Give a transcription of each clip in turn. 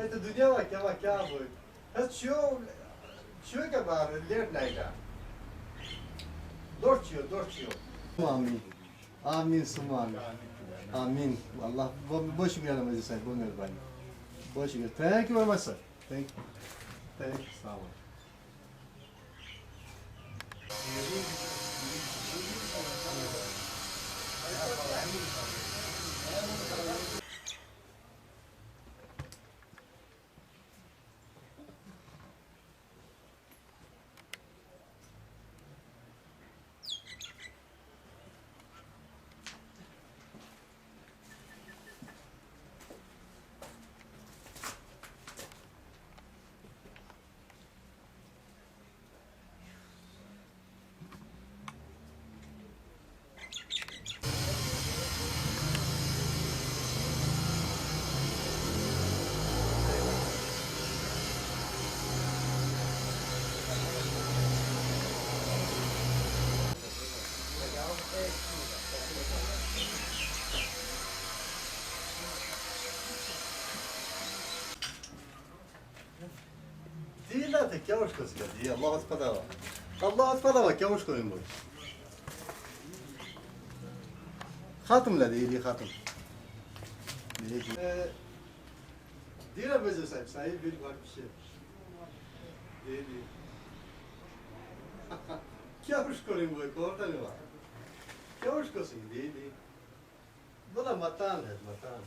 تو دنیا میں کیا ہوئی ہس چیو کے بار لیٹ نائٹ دوڑ آمین آمین سم آمین آمین اللہ بہت شکریہ نمازی صاحب بہت مہربانی بہت شکریہ thank you very much sir thank you السلام علیکم کیا وش کس کرد یہ اللہ پتہ وا کیا وش کریں گے ختم لدی ختم دیرا بزر صاحب صاحب بیل بات پیش کیا وش کریں گے کورتا نہیں وا کیا وش کسیں دی بلا متان ہے متان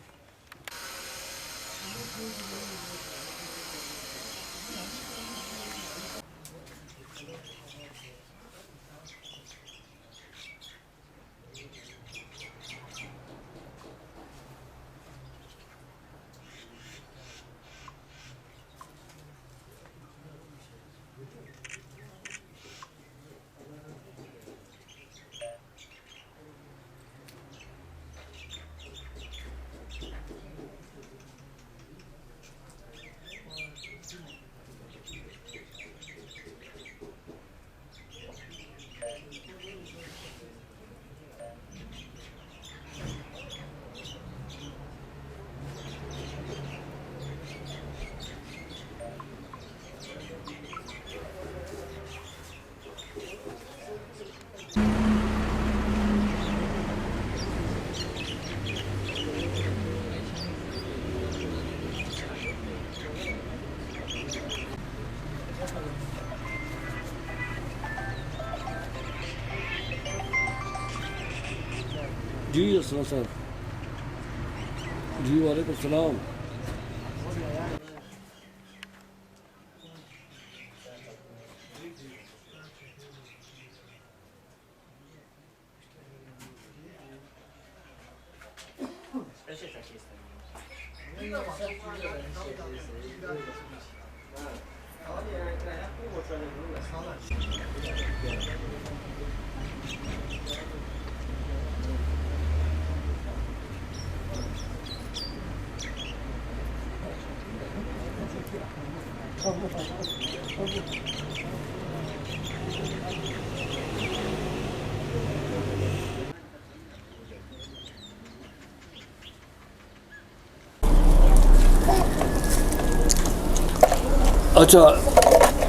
جی السلام سر جی وعلیکم السلام اچھا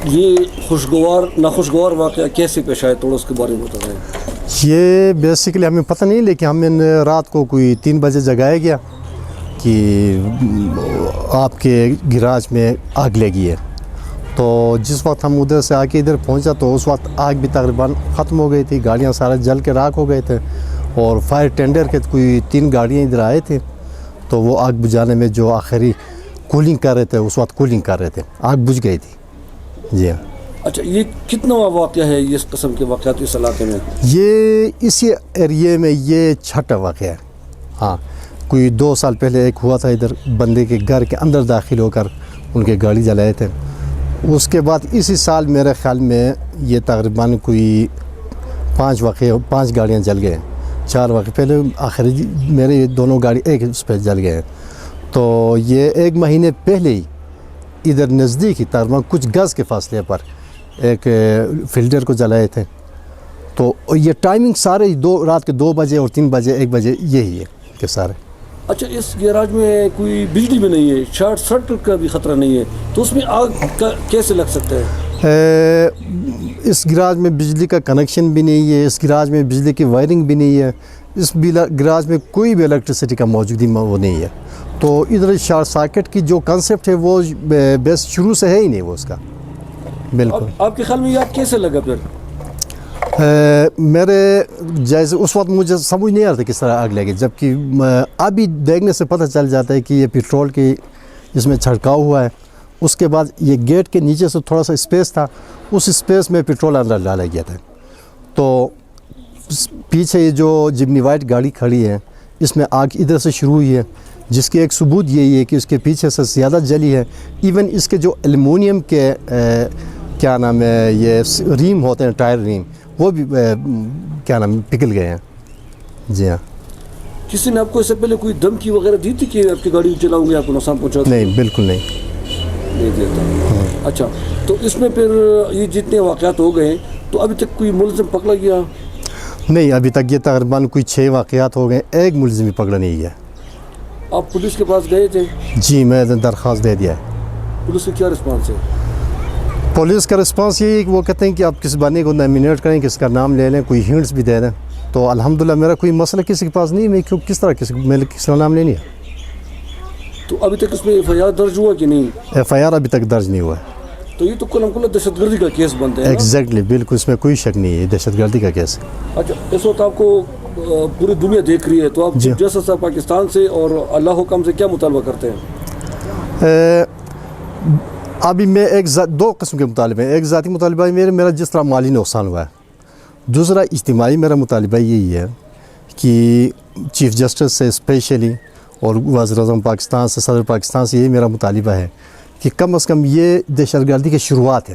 یہ خوشگوار ناخوشگوار واقعہ کیسے پیش آئے تھوڑا اس کے بارے میں بتائیں. یہ بیسیکلی ہمیں پتہ نہیں، لیکن ہمیں رات کو کوئی 3 بجے جگایا گیا کہ آپ کے گراج میں آگ لگی ہے. تو جس وقت ہم ادھر سے آ کے ادھر پہنچا تو اس وقت آگ بھی تقریباً ختم ہو گئی تھی، گاڑیاں سارے جل کے راکھ ہو گئے تھے، اور فائر ٹینڈر کے کوئی 3 گاڑیاں ادھر آئے تھے. تو وہ آگ بجھانے میں جو آخری کولنگ کر رہے تھے، اس وقت کولنگ کر رہے تے، آگ بجھ گئی تھی. جی ہاں. اچھا یہ کتنا واقعہ ہے اس قسم کے واقعات اس علاقے میں؟ یہ اسی ایریے میں یہ چھٹا واقعہ ہے. ہاں کوئی 2 سال پہلے ایک ہوا تھا ادھر، بندے کے گھر کے اندر داخل ہو کر ان کے گاڑی جلائے تھے. اس کے بعد اسی سال میرے خیال میں یہ تقریباً کوئی 5 گاڑیاں جل گئے. 4 واقعے پہلے آخری میرے یہ دونوں گاڑی ایک اس پہ جل گئے ہیں. تو یہ 1 مہینے پہلے ہی ادھر نزدیک ہی تقریباً کچھ گز کے فاصلے پر ایک فلٹر کو جلائے تھے. تو یہ ٹائمنگ سارے رات کے 2 بجے اور 3 بجے 1 بجے یہی ہے کہ سارے. اچھا اس گیراج میں کوئی بجلی بھی نہیں ہے، شارٹ سرکٹ کا بھی خطرہ نہیں ہے، تو اس میں آگ کا کیسے لگ سکتا ہے؟ اس گراج میں بجلی کا کنیکشن بھی نہیں ہے، اس گراج میں بجلی کی وائرنگ بھی نہیں ہے، اس گراج میں کوئی بھی الیکٹریسٹی کا موجودگی وہ نہیں ہے. تو ادھر شارٹ سرکٹ کی جو کنسیپٹ ہے وہ بیس شروع سے ہے ہی نہیں وہ اس کا. بالکل. آپ کے خیال میں یہ آگ کیسے لگا پھر؟ میرے جیسے اس وقت مجھے سمجھ نہیں آ رہا تھا کس طرح آگ لگی، جبکہ ابھی دیکھنے سے پتہ چل جاتا ہے کہ یہ پیٹرول کی اس میں چھڑکاؤ ہوا ہے. اس کے بعد یہ گیٹ کے نیچے سے تھوڑا سا اسپیس تھا، اس اسپیس میں پیٹرول اندر ڈالا گیا تھا. تو پیچھے یہ جو جمنی وائٹ گاڑی کھڑی ہے اس میں آگ ادھر سے شروع ہوئی ہے، جس کی ایک ثبوت یہی ہے کہ اس کے پیچھے سے زیادہ جلی ہے. ایون اس کے جو ایلومینیم کے کیا نام ہے یہ ریم ہوتے ہیں، ٹائر ریم، وہ بھی کیا نام پگھل گئے ہیں. جی ہاں. کسی نے آپ کو اس سے پہلے کوئی دھمکی وغیرہ دی تھی کہ آپ کی گاڑی چلاؤں گے آپ کو نقصان پہنچا؟ نہیں، بالکل نہیں دیا تھا. اچھا تو اس میں پھر یہ جتنے واقعات ہو گئے تو ابھی تک کوئی ملزم پکڑا گیا؟ نہیں، ابھی تک یہ تقریباً کوئی 6 واقعات ہو گئے، ایک ملزم بھی پکڑا نہیں گیا. آپ پولیس کے پاس گئے تھے؟ جی میں درخواست دے دیا ہے. پولیس کا کیا رسپانس ہے؟ پولیس کا رسپانس یہی ہے کہ وہ کہتے ہیں کہ آپ کس بندے کو نامینیٹ کریں، کس کا نام لے لیں، کوئی ہنٹس بھی دے دیں. تو الحمدللہ میرا کوئی مسئلہ کسی کے پاس نہیں، میں کس طرح میں کس کا نام لینی ہے. تو ابھی تک اس میں ایف آئی آر درج ہوا کہ نہیں؟ ایف آئی آر ابھی تک درج نہیں ہوا ہے. تو یہ تو کل دہشت گردی کا کیس بنتا ہے. ایگزیکٹلی، بالکل اس میں کوئی شک نہیں ہے، دہشت گردی کا کیس ہے. اچھا اس وقت آپ کو پوری دنیا دیکھ رہی ہے، تو آپ جسٹس آف پاکستان سے اور اللہ حکم سے کیا مطالبہ کرتے ہیں؟ ابھی میں 2 قسم کے مطالبے ہیں. ایک ذاتی مطالبہ ہے میرا جس طرح مالی نقصان ہوا ہے. دوسرا اجتماعی میرا مطالبہ یہی ہے کہ چیف جسٹس سے اسپیشلی اور وزیر اعظم پاکستان سے، صدر پاکستان سے یہی میرا مطالبہ ہے کہ کم از کم یہ دہشت گردی کی شروعات ہے.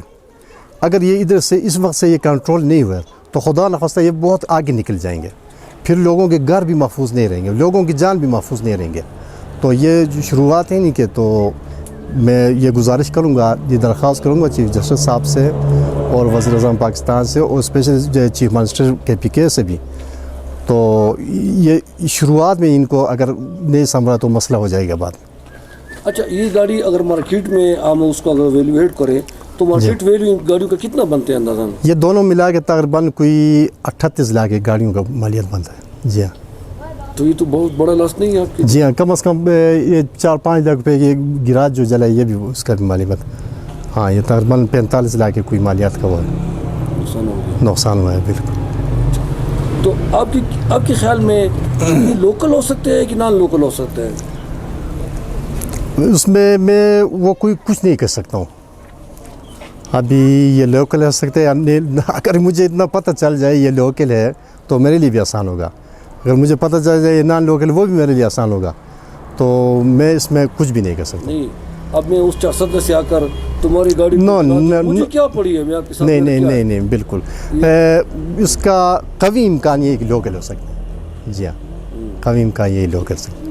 اگر یہ ادھر سے اس وقت سے یہ کنٹرول نہیں ہوا تو خدا نخواستہ یہ بہت آگے نکل جائیں گے، پھر لوگوں کے گھر بھی محفوظ نہیں رہیں گے، لوگوں کی جان بھی محفوظ نہیں رہیں گے. تو یہ جو شروعات ہیں نہیں کہ تو میں یہ گزارش کروں گا، یہ درخواست کروں گا چیف جسٹس صاحب سے اور وزیر اعظم پاکستان سے اور اسپیشل چیف منسٹر کے پی کے سے بھی. تو یہ شروعات میں ان کو اگر نہیں سنبھلا تو مسئلہ ہو جائے گا بعد میں. اچھا یہ گاڑی اگر مارکیٹ میں ہم اس کو اگر ویلیویٹ کریں تو مارکیٹ ویلیو گاڑیوں کا کتنا بنتے ہیں اندازاً؟ یہ دونوں ملا کے تقریباً کوئی 38 لاکھ گاڑیوں کا مالیت بنتا ہے. جی ہاں. تو یہ تو بہت بڑا لاس نہیں ہے آپ کی؟ جی ہاں، کم از کم یہ 4-5 لاکھ روپے یہ گراج جو جلا ہے یہ بھی اس کا بھی مالیت. ہاں یہ تقریباً 45 لاکھ کوئی مالیات کا وہ نقصان ہوا ہے. بالکل. تو آپ کے خیال میں یہ لوکل ہو سکتے ہیں کہ نان لوکل ہو سکتے ہیں؟ اس میں وہ کوئی کچھ نہیں کر سکتا ہوں. ابھی یہ لوکل ہو سکتے ہیں، اگر مجھے اتنا پتہ چل جائے یہ لوکل ہے تو میرے لیے بھی آسان ہوگا. اگر مجھے پتہ چل جائے یہ نان لوکل وہ بھی میرے لیے آسان ہوگا. تو میں اس میں کچھ بھی نہیں کر سکتا. نہیں اب میں اس چرسد سے آ کر تمہاری گاڑی مجھے کیا پڑی ہے میں آپ کے ساتھ؟ نہیں بالکل. اس کا قوی امکان یہ کہ لوکل ہو سکتے ہیں. جی ہاں، قوی امکان یہ لوکل سکتے.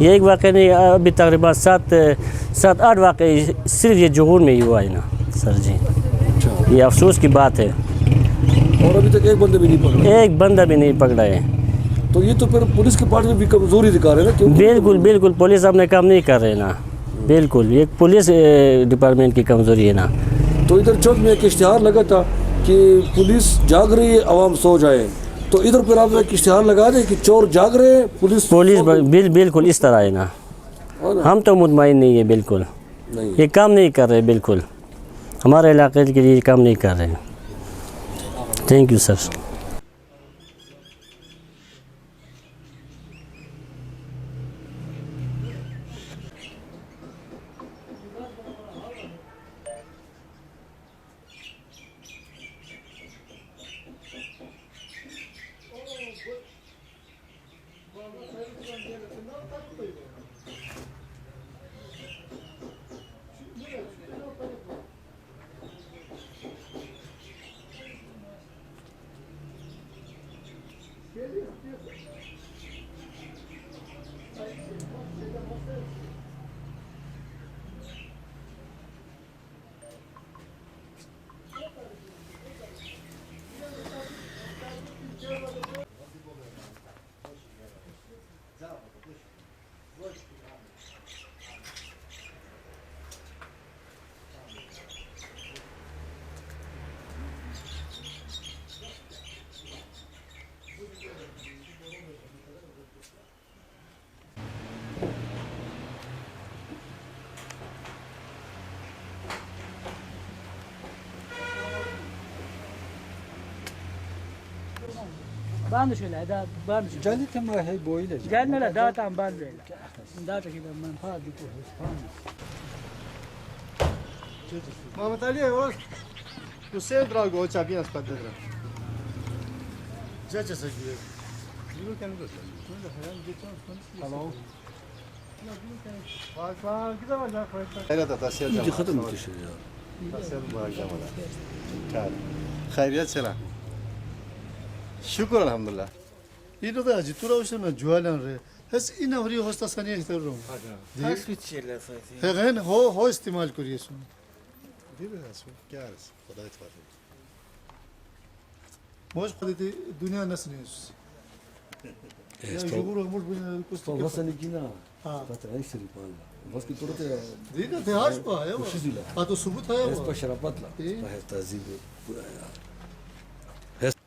یہ ایک واقعہ نہیں، ابھی تقریباً 7-8 واقعے صرف یہ جغور میں ہی ہوا ہے نا سر جی. یہ افسوس کی بات ہے. اور ابھی تک ایک بندہ بھی نہیں پکڑا. ایک بندہ بھی نہیں پکڑا ہے. تو یہ تو پھر پولیس کے پارٹ میں بھی کمزوری دکھا رہے ہیں نا. بالکل بالکل پولیس اپنے کام نہیں کر رہے نا. بالکل یہ پولیس ڈپارٹمنٹ کی کمزوری ہے نا. تو ادھر چوک میں ایک اشتہار لگا تھا کہ پولیس جاگ رہی ہے عوام سو جائے، تو ادھر پھر آپ نے ایک اشتہار لگا دیں کہ چور جاگ رہے ہیں پولیس بالکل اس طرح ہے نا. ہم تو مطمئن نہیں ہے بالکل. یہ کام نہیں کر رہے بالکل. ہمارے علاقے کے لیے کام نہیں کر رہے. Thank you sir. باند شده دا باند شده جلی تم هی بویله جل نه دا تا باند ویلا دا تا که من فاض کو Muhammed Ali, hoje você entrou agora, já vinha as pedras. Já sei que eu quero ver. Hello. Bak, güzel olacak koyta. Hayır da tasiyel مجھے cama. ختم ہوتی ہے یار. Tasiyel mübarek camada. Kâr. Hayriyet selam. Şükür elhamdülillah. این رو داشتی تو روشن من جوالن ره هست این اوری هستا سنی اختر رو هغین هو استعمال کریشون Değil mi Resul? Gel. Kuda etfadı. موش خودتی دنیا نسنیش یا جبور موش بین کست فوصلني كنا ها فترة يشتري بالله بس كنت رحت دیگه تهاش با یا وشيزيلا اتو ثبوت ہے هست بشربات لا إيه. هست تهذيب هست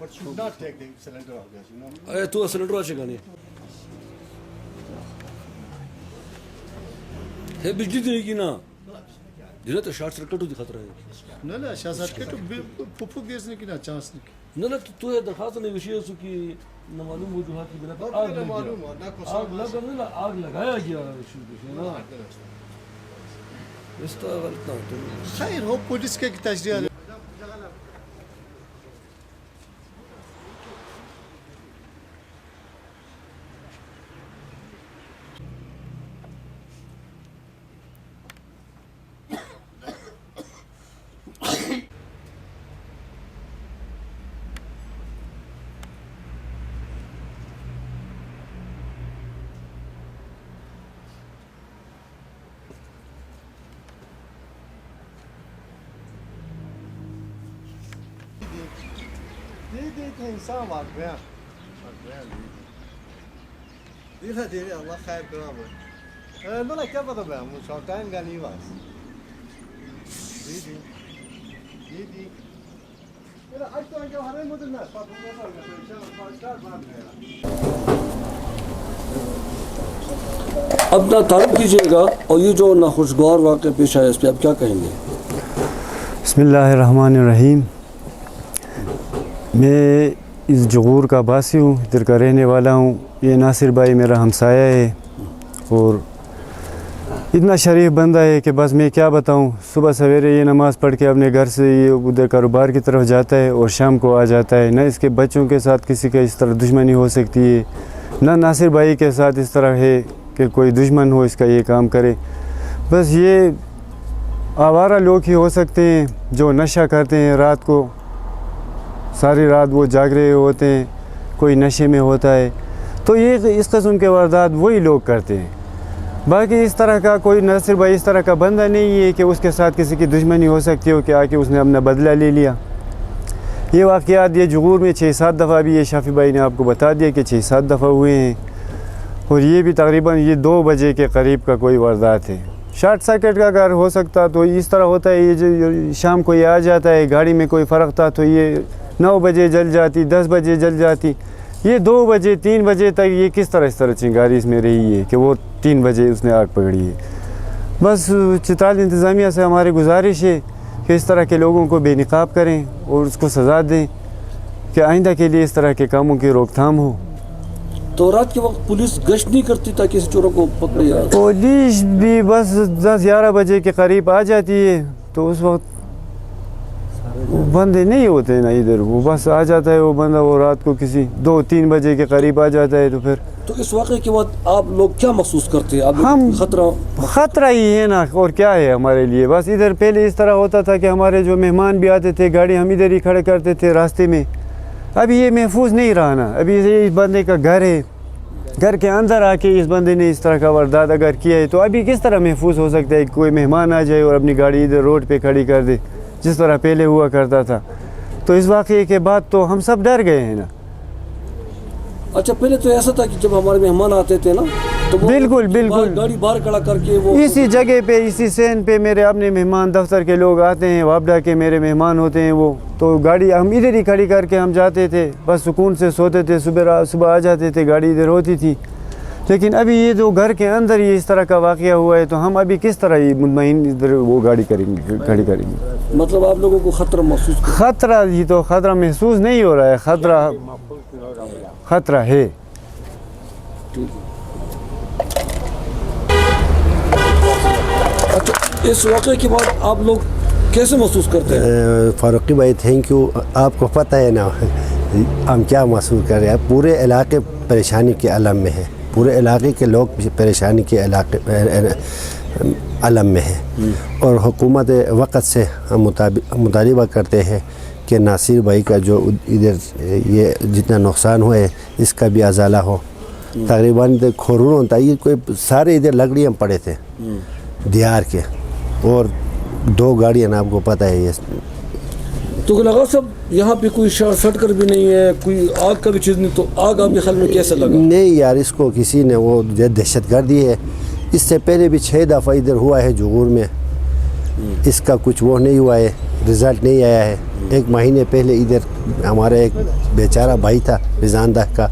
But should not take the cylinder of gas, you know. ايه تو سلندر اچھے گانے ہے بجلی دی کی نا دینا تو شارٹ سرکٹ دی خطرہ ہے نه نه شاسات که تو پوپو گیز نه کینا چانس نه نہ نہ تو ہے درخواست نے وشے سو کی نہ معلوم وجوہات کی بنا پر آگ Bak لگ malum گیا var. Ne آگ kusur لگا نہ آگ لگایا گیا نا اس تو غلط نہ تو خیر هو پولیس که تجریه Değil insan var be. Bak be. Değil Allah hayır kıramı. Ne la kya pata be? Mu shortime gani was. Değil. Mira aç to anke hare model na. Patu ne var ya? Şarkar var ya. اپنا تعارف کیجیے گا اور یہ جو ناخوشگوار واقعہ پیش آیا اس پہ آپ کیا کہیں گے؟ بسم اللہ الرحمن الرحیم. میں اس جغور کا باسی ہوں، ادھر کا رہنے والا ہوں. یہ ناصر بھائی میرا ہمسایہ ہے اور اتنا شریف بندہ ہے کہ بس میں کیا بتاؤں. صبح سویرے یہ نماز پڑھ کے اپنے گھر سے یہ ادھر کاروبار کی طرف جاتا ہے اور شام کو آ جاتا ہے. نہ اس کے بچوں کے ساتھ کسی کا اس طرح دشمنی ہو سکتی ہے، نہ ناصر بھائی کے ساتھ اس طرح ہے کہ کوئی دشمن ہو اس کا یہ کام کرے. بس یہ آوارہ لوگ ہی ہو سکتے ہیں جو نشہ کرتے ہیں، رات کو ساری رات وہ جاگ رہے ہوتے ہیں، کوئی نشے میں ہوتا ہے. تو یہ اس قسم کے واردات وہی لوگ کرتے ہیں. باقی اس طرح کا کوئی ناصر بھائی اس طرح کا بندہ نہیں ہے کہ اس کے ساتھ کسی کی دشمنی ہو سکتی ہو کہ آ کے اس نے اپنا بدلہ لے لیا. یہ واقعات یہ جغور میں 6-7 دفعہ بھی یہ شافی بھائی نے آپ کو بتا دیا کہ 6-7 دفعہ ہوئے ہیں, اور یہ بھی تقریباً یہ 2 بجے کے قریب کا کوئی واردات ہے. شارٹ سرکٹ کا اگر ہو سکتا تو اس طرح ہوتا ہے, یہ جو شام کو یہ آ جاتا ہے, گاڑی میں کوئی فرق تھا تو یہ 9 بجے جل جاتی, 10 بجے جل جاتی. یہ 2 بجے 3 بجے تک یہ کس طرح چنگاری اس میں رہی ہے کہ وہ 3 بجے اس نے آگ پکڑی ہے. بس چترال انتظامیہ سے ہماری گزارش ہے کہ اس طرح کے لوگوں کو بے نقاب کریں اور اس کو سزا دیں کہ آئندہ کے لیے اس طرح کے کاموں کی روک تھام ہو. تو رات کے وقت پولیس گشت نہیں کرتی تاکہ اس چوروں کو پکڑے جائے؟ پولیس بھی بس 10-11 بجے کے قریب آ جاتی ہے, تو اس وقت بندے نہیں ہوتے نا ادھر, وہ بس آ جاتا ہے وہ بندہ, وہ رات کو کسی 2-3 بجے کے قریب آ جاتا ہے. تو پھر تو اس واقعے کے بعد آپ لوگ کیا محسوس کرتے ہیں؟ ہم خطرہ ہی ہے نا, اور کیا ہے ہمارے لیے. بس ادھر پہلے اس طرح ہوتا تھا کہ ہمارے جو مہمان بھی آتے تھے گاڑی ہم ادھر ہی کھڑے کرتے تھے راستے میں. ابھی یہ محفوظ نہیں رہا نا, ابھی یہ اس بندے کا گھر ہے, گھر کے اندر آ کے اس بندے نے اس طرح کا واردات اگر کیا ہے تو ابھی کس طرح محفوظ ہو سکتا ہے کہ کوئی مہمان آ جائے اور اپنی گاڑی ادھر روڈ پہ کھڑی کر دے جس طرح پہلے ہوا کرتا تھا. تو اس واقعے کے بعد تو ہم سب ڈر گئے ہیں نا. اچھا پہلے تو ایسا تھا کہ جب ہمارے مہمان آتے تھے نا تو بالکل گاڑی باہر کھڑا کر کے وہ اسی جگہ پہ اسی سین پہ میرے اپنے مہمان دفتر کے لوگ آتے ہیں, وابڈا کے میرے مہمان ہوتے ہیں, وہ تو گاڑی ہم ادھر ہی کھڑی کر کے ہم جاتے تھے, بس سکون سے سوتے تھے, صبح آ جاتے تھے, گاڑی ادھر ہوتی تھی. لیکن ابھی یہ جو گھر کے اندر یہ اس طرح کا واقعہ ہوا ہے تو ہم ابھی کس طرح یہ مطمئن ادھر وہ گاڑی کھڑی کریں گے. مطلب آپ لوگوں کو خطرہ محسوس خطرہ ہی تو خطرہ محسوس نہیں ہو رہا ہے, خطرہ ہے. اچھا اس واقعے کے بعد آپ لوگ کیسے محسوس کرتے ہیں؟ فاروقی بھائی تھینک یو. آپ کو پتہ ہے نا ہم کیا محسوس کر رہے ہیں. پورے علاقے پریشانی کے عالم میں ہے, پورے علاقے کے لوگ پریشانی کے عالم میں ہے, اور حکومت وقت سے ہم مطالبہ کرتے ہیں کہ ناصر بھائی کا جو ادھر یہ جتنا نقصان ہوا ہے اس کا بھی ازالہ ہو. تقریباً کھورون ہوتا ہے, یہ کوئی سارے ادھر لکڑیاں پڑے تھے دیار کے, اور 2 گاڑیاں آپ کو پتہ ہے. یہ تو لگا صاحب یہاں پہ کوئی شارٹ سرکٹ بھی نہیں ہے, کوئی آگ کا بھی چیز نہیں, تو آگ آپ کے خیال میں کیسے لگا؟ نہیں یار, اس کو کسی نے وہ دہشت گردی ہے. اس سے پہلے بھی 6 دفعہ ادھر ہوا ہے جغور میں, اس کا کچھ وہ نہیں ہوا ہے, رزلٹ نہیں آیا ہے. 1 مہینے پہلے ادھر ہمارا ایک بیچارہ بھائی تھا رضوان دہ کا,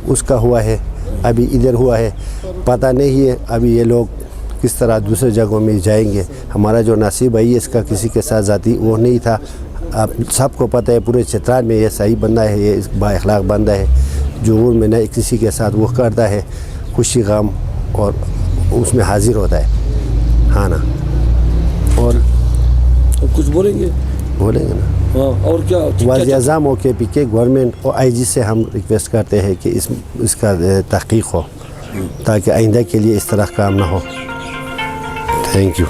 اس کا ہوا ہے. ابھی ادھر ہوا ہے, پتہ نہیں ہے ابھی یہ لوگ کس طرح دوسرے جگہوں میں جائیں گے. ہمارا جو ناصر بھائی ہے اس کا کسی کے ساتھ ذاتی وہ نہیں تھا. آپ سب کو پتہ ہے پورے چترال میں یہ صحیح بندہ ہے, یہ با اخلاق بندہ ہے. جغور میں نہ کسی کے ساتھ وہ کرتا ہے, خوشی غم اور اس میں حاضر ہوتا ہے. ہاں نا, اور کچھ بولیں گے نا. ہاں, اور کیا وزیر اعظم او کے پی کے گورنمنٹ اور آئی جی سے ہم ریکویسٹ کرتے ہیں کہ اس کا تحقیق ہو تاکہ آئندہ کے لیے اس طرح کام نہ ہو. Thank you.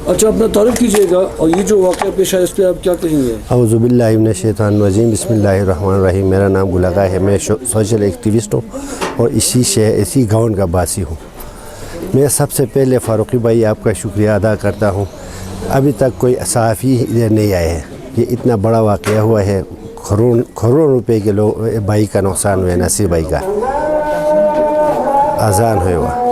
اچھا اپنا تعارف کیجیے گا, اور یہ جو واقعہ پیش ہے اس پہ آپ کیا کہیں گے؟ اعوذ باللہ من الشیطان الرجیم, بسم اللہ الرحمن الرحیم. میرا نام گل آغا ہے, میں سوشل ایکٹیوسٹ ہوں اور اسی گاؤں کا باسی ہوں. میں سب سے پہلے فاروقی بھائی آپ کا شکریہ ادا کرتا ہوں. ابھی تک کوئی صحافی ادھر نہیں آئے ہیں. یہ اتنا بڑا واقعہ ہوا ہے, کروڑوں روپے کے بھائی کا نقصان ہوا ہے, ناصر بھائی کا اذان ہوا.